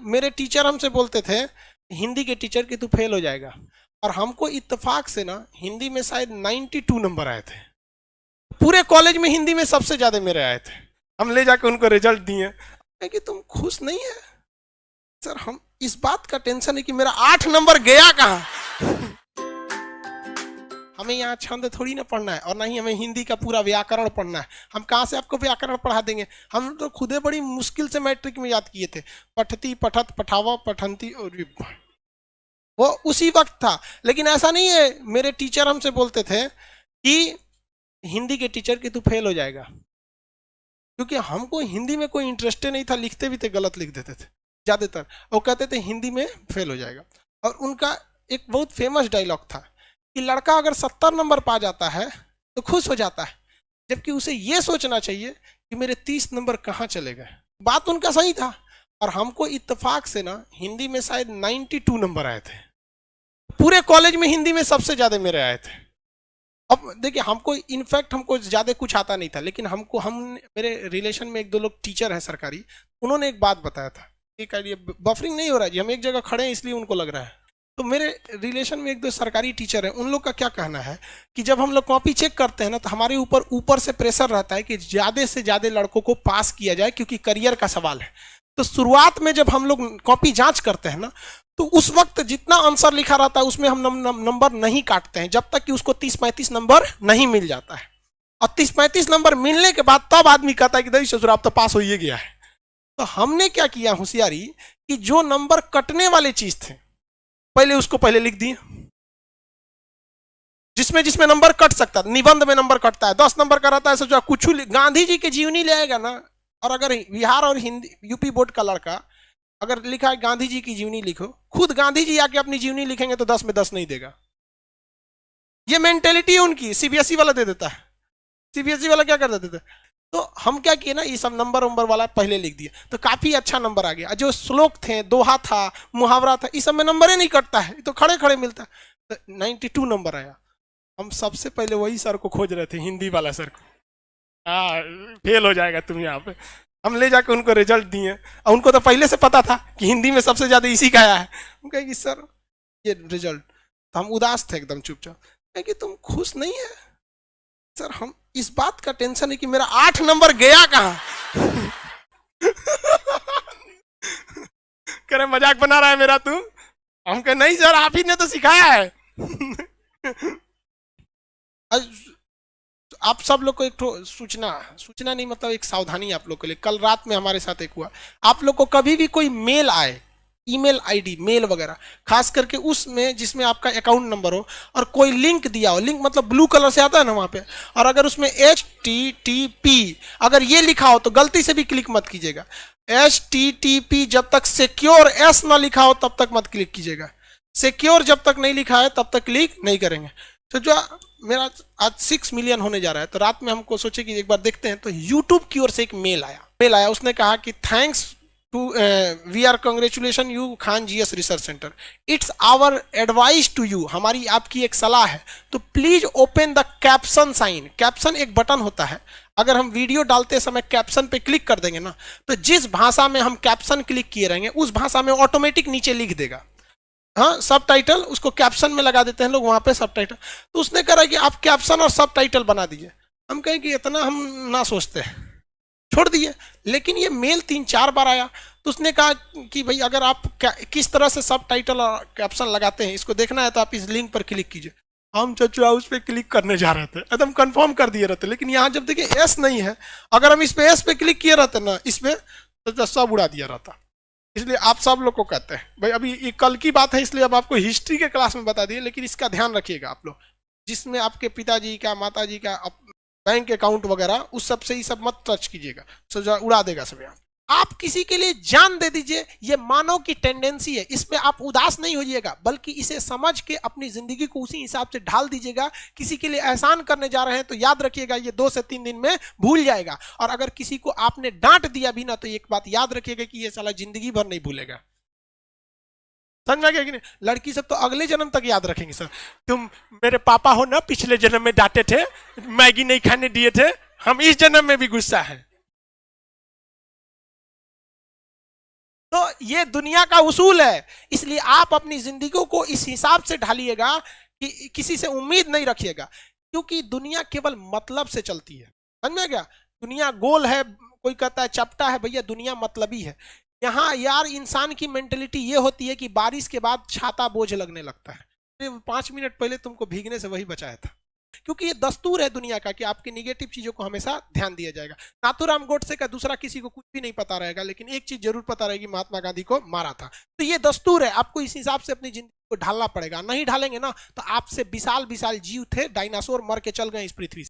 मेरे टीचर हमसे बोलते थे, हिंदी के टीचर कि तू फेल हो जाएगा, और हमको इत्तेफाक से ना हिंदी में शायद 92 नंबर आए थे। पूरे कॉलेज में हिंदी में सबसे ज्यादा मेरे आए थे। हम ले जाके उनको रिजल्ट दिए कि तुम खुश नहीं है सर, हम इस बात का टेंशन है कि मेरा 8 नंबर गया कहाँ। हमें यहाँ छंद थोड़ी ना पढ़ना है, और ना ही हमें हिंदी का पूरा व्याकरण पढ़ना है। हम कहाँ से आपको व्याकरण पढ़ा देंगे? हम तो खुदे बड़ी मुश्किल से मैट्रिक में याद किए थे, पठती पठत पठावा पठंती, और वो उसी वक्त था। लेकिन ऐसा नहीं है, मेरे टीचर हमसे बोलते थे कि हिंदी के टीचर कि तू फेल हो जाएगा, क्योंकि हमको हिंदी में कोई इंटरेस्ट नहीं था, लिखते भी थे गलत लिख देते थे ज्यादातर। वो कहते थे हिंदी में फेल हो जाएगा। और उनका एक बहुत फेमस डायलॉग था कि लड़का अगर 70 नंबर पा जाता है तो खुश हो जाता है, जबकि उसे यह सोचना चाहिए कि मेरे 30 नंबर कहाँ चले गए। बात उनका सही था। और हमको इत्तेफाक से ना हिंदी में शायद 92 नंबर आए थे। पूरे कॉलेज में हिंदी में सबसे ज्यादा मेरे आए थे। अब देखिए, हमको इनफैक्ट हमको ज्यादा कुछ आता नहीं था, लेकिन मेरे रिलेशन में एक दो लोग टीचर हैं सरकारी, उन्होंने एक बात बताया था। बफरिंग नहीं हो रहा है जी, हम एक जगह खड़े हैं इसलिए उनको लग रहा है। तो मेरे रिलेशन में एक दो सरकारी टीचर हैं, उन लोग का क्या कहना है कि जब हम लोग कॉपी चेक करते हैं ना, तो हमारे ऊपर से प्रेशर रहता है कि ज्यादा से ज्यादा लड़कों को पास किया जाए, क्योंकि करियर का सवाल है। तो शुरुआत में जब हम लोग कॉपी जांच करते हैं ना, तो उस वक्त जितना आंसर लिखा रहता है उसमें हम नंबर नहीं काटते हैं, जब तक कि उसको 30-35 नंबर नहीं मिल जाता है। और 30-35 नंबर मिलने के बाद तब आदमी कहता है कि दही ससुर आप तो पास हो ही गया है। तो हमने क्या किया होशियारी, कि जो नंबर कटने वाले चीज थे पहले लिख दिए, जिसमें नंबर कट सकता था। निबंध में नंबर कटता है, 10 नंबर का रहता है, सोचा कुछ गांधी जी की जीवनी ले आएगा ना। और अगर बिहार और हिंदी यूपी बोर्ड का लड़का अगर लिखा है गांधी जी की जीवनी लिखो, खुद गांधी जी आके अपनी जीवनी लिखेंगे तो 10 में 10 नहीं देगा। ये मेंटेलिटी है उनकी। सीबीएसई वाला दे देता है। सीबीएसई वाला क्या कर देते थे? तो हम क्या किए ना, ये सब नंबर वाला पहले लिख दिया, तो काफी अच्छा नंबर आ गया। जो श्लोक थे, दोहा था, मुहावरा था, इस सब में नंबर ही नहीं कटता है, तो खड़े खड़े मिलता है। तो 92 नंबर आया। हम सबसे पहले वही सर को खोज रहे थे, हिंदी वाला सर को। फेल हो जाएगा तुम यहाँ पे। हम ले जाके उनको रिजल्ट दिए, और उनको तो पहले से पता था कि हिंदी में सबसे ज्यादा इसी का आया है। हम कहेंगे सर ये रिजल्ट, तो हम उदास थे एकदम चुपचाप। कहेंगे तुम खुश नहीं है सर, हम इस बात का टेंशन है कि मेरा 8 नंबर गया कहाँ। कह रहे मजाक बना रहा है मेरा तू। हम कहे नहीं सर, आप ही ने तो सिखाया है। आप सब लोग को एक सूचना नहीं, मतलब एक सावधानी आप लोग के लिए। कल रात में हमारे साथ एक हुआ, आप लोग को कभी भी कोई मेल आए, ईमेल आईडी, मेल वगैरह, खास करके उसमें जिसमें आपका अकाउंट नंबर हो और कोई लिंक दिया हो, लिंक मतलब ब्लू कलर से आता है ना वहां पे, और अगर उसमें HTTP अगर ये लिखा हो तो गलती से भी क्लिक मत कीजिएगा। HTTP जब तक सिक्योर S ना लिखा हो तब तक मत क्लिक कीजिएगा। सिक्योर जब तक नहीं लिखा है तब तक क्लिक नहीं करेंगे। तो जो मेरा आज 6 मिलियन होने जा रहा है, तो रात में हमको सोचे कि एक बार देखते हैं, तो यूट्यूब की ओर से एक मेल आया। उसने कहा कि thanks to we are congratulation you Khan GS research centre, it's our advice to you, हमारी आपकी एक सलाह है, तो please open the caption sign. Caption एक बटन होता है, अगर हम वीडियो डालते समय कैप्शन पे क्लिक कर देंगे ना, तो जिस भाषा में हम कैप्शन क्लिक किए रहेंगे उस भाषा में ऑटोमेटिक नीचे लिख देगा। हाँ, सब टाइटल उसको कैप्शन में लगा देते हैं लोग, वहां पे सब टाइटल। तो उसने कहा कि आप कैप्शन और सब टाइटल बना दीजिए। हम कहें कि इतना हम ना सोचते हैं, छोड़ दिए। लेकिन ये मेल 3-4 बार आया, तो उसने कहा कि भाई अगर आप किस तरह से सब टाइटल और कैप्शन लगाते हैं इसको देखना है तो आप इस लिंक पर क्लिक कीजिए। हम चचुआ उस पर क्लिक करने जा रहे थे, एकदम कंफर्म कर दिए रहते, लेकिन यहाँ जब देखिए S नहीं है, अगर हम इस पे S पे क्लिक किए रहते ना, इस पे तो सब उड़ा दिया रहता। इसलिए आप सब लोग को कहते हैं भाई, अभी ये कल की बात है इसलिए अब आपको हिस्ट्री के क्लास में बता दिए, लेकिन इसका ध्यान रखिएगा आप लोग, जिसमें आपके पिताजी का, माताजी का बैंक अकाउंट वगैरह, उस सब से ये सब मत टच कीजिएगा, सजा उड़ा देगा सब। यहाँ आप किसी के लिए जान दे दीजिए, ये मानव की टेंडेंसी है, इसमें आप उदास नहीं होइएगा, बल्कि इसे समझ के अपनी जिंदगी को उसी हिसाब से ढाल दीजिएगा। किसी के लिए एहसान करने जा रहे हैं तो याद रखिएगा ये 2 से 3 दिन में भूल जाएगा, और अगर किसी को आपने डांट दिया भी ना, तो एक बात याद रखिएगा कि ये साला जिंदगी भर नहीं भूलेगा। समझ गया कि नहीं? लड़की सब तो अगले जन्म तक याद रखेंगे, सर तुम मेरे पापा हो ना, पिछले जन्म में डांटे थे, मैगी नहीं खाने दिए थे, हम इस जन्म में भी गुस्सा है। तो ये दुनिया का उसूल है, इसलिए आप अपनी जिंदगी को इस हिसाब से ढालिएगा कि किसी से उम्मीद नहीं रखिएगा, क्योंकि दुनिया केवल मतलब से चलती है। समझ में क्या? दुनिया गोल है, कोई कहता है चपटा है, भैया दुनिया मतलबी है। यहाँ यार इंसान की मेंटेलिटी ये होती है कि बारिश के बाद छाता बोझ लगने लगता है, 5 मिनट पहले तुमको भीगने से वही बचाया था। क्योंकि ये दस्तूर है दुनिया का कि आपकी निगेटिव चीजों को हमेशा ध्यान दिया जाएगा। नाथूराम गोडसे का दूसरा किसी को कुछ भी नहीं पता रहेगा, लेकिन एक चीज जरूर पता रहेगी, महात्मा गांधी को मारा था। तो ये दस्तूर है, आपको इस हिसाब से अपनी जिंदगी को ढालना पड़ेगा। नहीं ढालेंगे ना तो आपसे विशाल विशाल जीव थे, डायनासोर मर के चल गए इस पृथ्वी से।